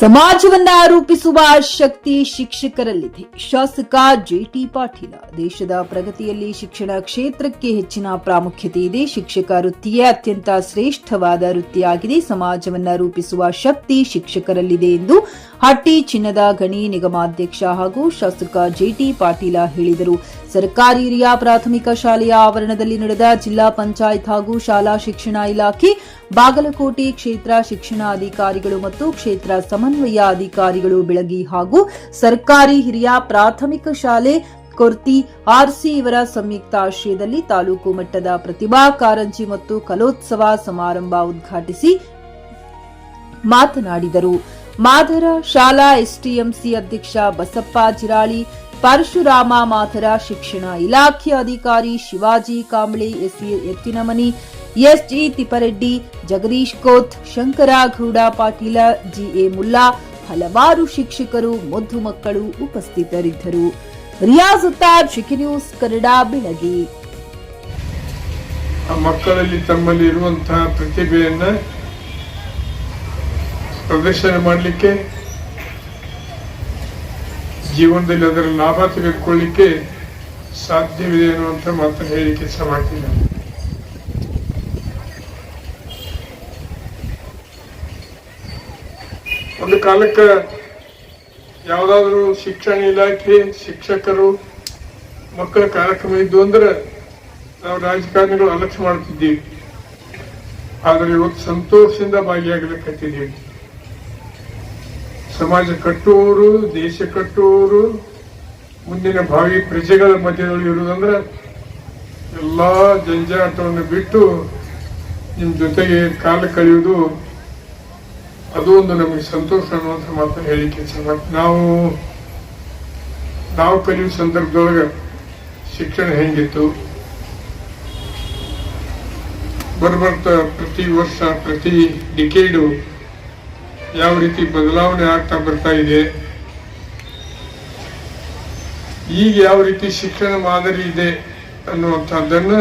ಸಮಾಜವನ್ನ ರೂಪಿಸುವ ಶಕ್ತಿ ಶಿಕ್ಷಕರಲ್ಲಿದೆ. ಶಾಸಕ ಜೆಟಿ ಪಾಟೀಲ. ದೇಶದ ಪ್ರಗತಿಯಲ್ಲಿ ಶಿಕ್ಷಣ ಕ್ಷೇತ್ರಕ್ಕೆ ಹೆಚ್ಚಿನ ಪ್ರಾಮುಖ್ಯತೆ ಇದೆ. ಶಿಕ್ಷಕ ವೃತ್ತಿಯೇ ಅತ್ಯಂತ ಶ್ರೇಷ್ಠವಾದ ವೃತ್ತಿಯಾಗಿದೆ. ಸಮಾಜವನ್ನ ರೂಪಿಸುವ ಶಕ್ತಿ ಶಿಕ್ಷಕರಲ್ಲಿದೆ ಎಂದು ಹಟ್ಟಿ ಚಿನ್ನದ ಗಣಿ ನಿಗಮಾಧ್ಯಕ್ಷ ಹಾಗೂ ಶಾಸಕ ಜೆಟಿ ಪಾಟೀಲ ಹೇಳಿದರು. ಸರ್ಕಾರಿ ಹಿರಿಯ ಪ್ರಾಥಮಿಕ ಶಾಲೆಯ ಆವರಣದಲ್ಲಿ ನಡೆದ ಜಿಲ್ಲಾ ಪಂಚಾಯತ್ ಹಾಗೂ ಶಾಲಾ ಶಿಕ್ಷಣ ಇಲಾಖೆ, ಬಾಗಲಕೋಟೆ ಕ್ಷೇತ್ರ ಶಿಕ್ಷಣಾಧಿಕಾರಿಗಳು ಮತ್ತು ಕ್ಷೇತ್ರ ಸಮನ್ವಯ ಅಧಿಕಾರಿಗಳು ಬೆಳಗಿ ಹಾಗೂ ಸರ್ಕಾರಿ ಹಿರಿಯ ಪ್ರಾಥಮಿಕ ಶಾಲೆ ಕೊರ್ತಿ ಆರ್ಸಿ ಇವರ ಸಂಯುಕ್ತಾಶ್ರಯದಲ್ಲಿ ತಾಲೂಕು ಮಟ್ಟದ ಪ್ರತಿಭಾ ಕಾರಂಜಿ ಮತ್ತು ಕಲೋತ್ಸವ ಸಮಾರಂಭ ಉದ್ಘಾಟಿಸಿ ಮಾತನಾಡಿದರು. ಮಾದರ ಶಾಲಾ ಎಸ್ಟಿಎಂಸಿ ಅಧ್ಯಕ್ಷ ಬಸಪ್ಪ ಜಿರಾಳಿ, ಪರಶುರಾಮ ಮಾದರ ಶಿಕ್ಷಣ ಇಲಾಖೆ ಅಧಿಕಾರಿ ಶಿವಾಜಿ ಕಾಂಬಳೆ, ಎತ್ತಿನಮನಿ, ಎಸ್ಜಿ ತಿಪ್ಪರೆಡ್ಡಿ, ಜಗದೀಶ್ ಕೋತ್, ಶಂಕರಗೌಡ ಪಾಟೀಲ, ಜಿಎ ಮುಲ್ಲಾ, ಹಲವಾರು ಶಿಕ್ಷಕರು, ಮುದ್ದು ಮಕ್ಕಳು ಉಪಸ್ಥಿತರಿದ್ದರು. ರಿಯಾಜ್ ಉತ್ತಾರ್, ಚಿಕ್ಕಿ ನ್ಯೂಸ್ ಕನ್ನಡ, ಬೆಳಗ್ಗೆ. ಮಕ್ಕಳಲ್ಲಿ ತಮ್ಮಲ್ಲಿ ಇರುವಂತಹ ಪ್ರತಿಭೆಯನ್ನ ಪ್ರದರ್ಶನ ಮಾಡಲಿಕ್ಕೆ, ಜೀವನದಲ್ಲಿ ಅದರ ಲಾಭ ತೆಗೆದುಕೊಳ್ಳಿಕ್ಕೆ ಸಾಧ್ಯವಿದೆ ಅನ್ನುವಂಥ ಮಾತನ್ನು ಹೇಳಿಕೆ ಸಾಧ್ಯವಿಲ್ಲ. ಒಂದು ಕಾಲಕ್ಕೆ ಯಾವುದಾದ್ರೂ ಶಿಕ್ಷಣ ಇಲಾಖೆ ಶಿಕ್ಷಕರು ಮಕ್ಕಳ ಕಾರ್ಯಕ್ರಮ ಇದ್ದು ಅಂದ್ರೆ ನಾವು ರಾಜಕಾರಣಿಗಳು ಅಲಕ್ಷ್ಯ ಮಾಡುತ್ತಿದ್ದೀವಿ. ಆದರೆ ಇವತ್ತು ಸಂತೋಷದಿಂದ ಭಾಗಿಯಾಗಲಿಕ್ಕತ್ತಿದ್ದೀವಿ. ಸಮಾಜ ಕಟ್ಟುವವರು, ದೇಶ ಕಟ್ಟುವವರು, ಮುಂದಿನ ಭಾವಿ ಪ್ರಜೆಗಳ ಮಧ್ಯದಲ್ಲಿ ಇರುವುದಂದ್ರೆ ಎಲ್ಲಾ ಜಂಜಾಟವನ್ನು ಬಿಟ್ಟು ನಿಮ್ಮ ಜೊತೆಗೆ ಕಾಲ ಕಳೆಯುವುದು, ಅದು ಒಂದು ನಮಗೆ ಸಂತೋಷ ಅನ್ನುವಂಥ ಮಾತನ್ನು ಹೇಳಿಕೆ ನಾವು ಕಲಿಯುವ ಸಂದರ್ಭದೊಳಗೆ ಶಿಕ್ಷಣ ಹೆಂಗಿತ್ತು, ಬರ್ಬರ್ತಾ ಪ್ರತಿ ವರ್ಷ ಪ್ರತಿ ಡಿಕೇಡು ಯಾವ ರೀತಿ ಬದಲಾವಣೆ ಆಗ್ತಾ ಬರ್ತಾ ಇದೆ, ಈಗ ಯಾವ ರೀತಿ ಶಿಕ್ಷಣ ಮಾದರಿ ಇದೆ ಅನ್ನುವಂಥದ್ದನ್ನು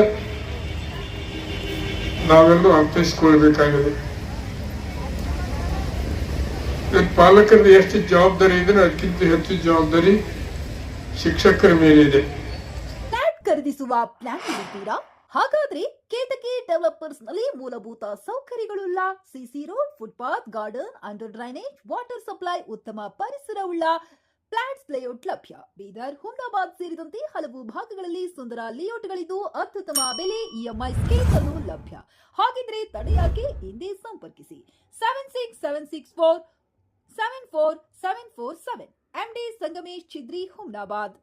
ನಾವೆಲ್ಲರೂ ಅರ್ಥೈಸಿಕೊಳ್ಬೇಕಾಗಿದೆ. ಪಾಲಕರದ್ದು ಎಷ್ಟು ಜವಾಬ್ದಾರಿ ಇದೆ, ಅದಕ್ಕಿಂತ ಹೆಚ್ಚು ಜವಾಬ್ದಾರಿ ಶಿಕ್ಷಕರ ಮೇಲಿದೆ. ಫ್ಲಾಟ್ ಖರೀದಿಸುವ ಪ್ಲಾನ್ ಇರುತ್ತೀರಾ? ಹಾಗಾದ್ರೆ ಕೇತಕಿ ಡೆವಲಪರ್ಸ್ ನಲ್ಲಿ ಮೂಲಭೂತ ಸೌಕರ್ಯಗಳುಳ್ಳ CC road, footpath, garden, under drainage, water supply, ಉತ್ತಮ ಪರಿಸರವುಳ್ಳ ಫ್ಲಾಟ್ಸ್ ಲೇಔಟ್ ಲಭ್ಯ. ಬೀದರ್, ಹುಮ್ನಾಬಾದ್ ಸೇರಿದಂತೆ ಹಲವು ಭಾಗಗಳಲ್ಲಿ ಸುಂದರ ಲೇಔಟ್ಗಳಿದ್ದು ಅತ್ಯುತ್ತಮ ಬೆಲೆ, ಇಎಂಐ ಸ್ಕೀಮ್ ಅನ್ನು ಲಭ್ಯ. ಹಾಗಿದ್ರೆ ತಡೆಯಾಕೆ? ಹಿಂದೆ ಸಂಪರ್ಕಿಸಿ 7676474747 ಎಂಡಿ ಸಂಗಮೇಶ್ ಚಿದ್ರಿ, ಹುಮ್ನಾಬಾದ್.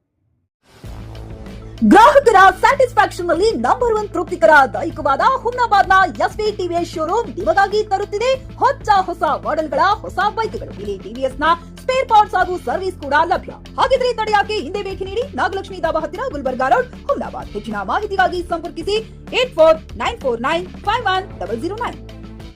ಗ್ರಾಹಕರ ಸ್ಯಾಟಿಸ್ಫ್ಯಾಕ್ಷನ್ ನಲ್ಲಿ ನಂಬರ್ 1 ತೃಪ್ತಿಕರ ದೈಹಿಕವಾದ ಹುಮ್ನಾಬಾದ್ನ ಎಸ್ವಿ ಟಿವಿಎಸ್ ಶೋರೂಮ್ ನಿಮಗಾಗಿ ತರುತ್ತಿದೆ ಹೊಸ ಮಾಡೆಲ್ಗಳ ಹೊಸ ಬೈಕ್ಗಳು. ಇಲ್ಲಿ ಟಿವಿಎಸ್ ನ ಸ್ಪೇರ್ ಪಾರ್ಟ್ಸ್ ಹಾಗೂ ಸರ್ವಿಸ್ ಕೂಡ ಲಭ್ಯ. ಹಾಗಿದ್ರೆ ತಡೆಯಾಕೆ? ಹಿಂದೆ ಭೇಟಿ ನೀಡಿ, ನಾಗಲಕ್ಷ್ಮಿ ಧಾಬಾ ಹತ್ತಿರ, ಗುಲ್ಬರ್ಗಾ ರೋಡ್, ಹುಮ್ನಾಬಾದ್. ಹೆಚ್ಚಿನ ಮಾಹಿತಿಗಾಗಿ ಸಂಪರ್ಕಿಸಿ 8494951009.